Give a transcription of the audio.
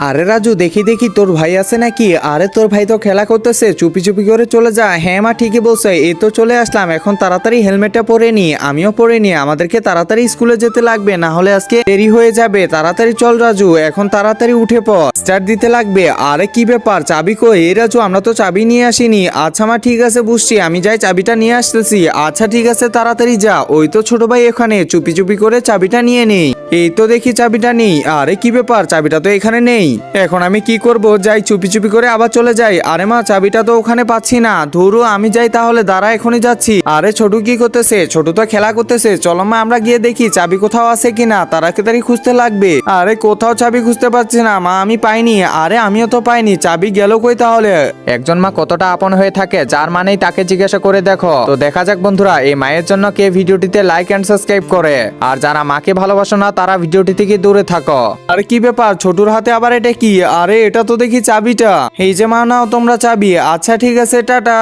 আরে রাজু, দেখি দেখি তোর ভাই আছে নাকি? আরে তোর ভাই তো খেলা করতেছে, চুপি চুপি করে চলে যা। হ্যাঁ মা, ঠিকই বলছে, এই তো চলে আসলাম। এখন তাড়াতাড়ি হেলমেটটা পরে নি, আমিও পরে নি। আমাদেরকে তাড়াতাড়ি স্কুলে যেতে লাগবে, না হলে আজকে দেরি হয়ে যাবে। তাড়াতাড়ি চল রাজু, এখন তাড়াতাড়ি উঠে পড়, স্টার্ট দিতে লাগবে। আরে কি ব্যাপার, চাবি কই? এই রাজু, আমরা তো চাবি নিয়ে আসিনি। আচ্ছা মা, ঠিক আছে, বুঝছি, আমি যাই চাবিটা নিয়ে আসতেছি। আচ্ছা ঠিক আছে, তাড়াতাড়ি যা। ওই তো ছোট ভাই এখানে, চুপি চুপি করে চাবিটা নিয়ে নেই। এই তো দেখি চাবিটা নেই। আরে কি ব্যাপার, চাবিটা তো এখানে নেই। এখন আমি কি করব? যাই চুপি চুপি করে আবার চলে যাই। আরে মা, চাবিটা তো ওখানে পাচ্ছি না। ধরু, আমি যাই তাহলে, দাঁড়া, এখনই যাচ্ছি। আরে ছোটু কি করতেছে? ছোটু তো খেলা করতেছে। চলো মা, আমরা গিয়ে দেখি চাবি কোথাও আছে কিনা। তাড়াতাড়ি খুঁজতে লাগবে। আরে কোথাও চাবি খুঁজতে পারছি না মা, আমি পাইনি। আরে আমিও তো পাইনি, চাবি গেল কই তাহলে? একজন মা কতটা আপন হয়ে থাকে, যার মানেই তাকে জিজ্ঞাসা করে দেখো। তো দেখা যাক বন্ধুরা, এই মায়ের জন্য কে ভিডিওটিতে লাইক এন্ড সাবস্ক্রাইব করে। আর যারা মাকে ভালোবাসো না, তারা ভিডিওটি থেকে দূরে থাকো। আরে কি ব্যাপার, ছোটুর হাতে আবার এটা কি? আরে এটা তো দেখি চাবিটা। এই যে মা, নাও তোমরা চাবি। আচ্ছা ঠিক আছে, টাটা।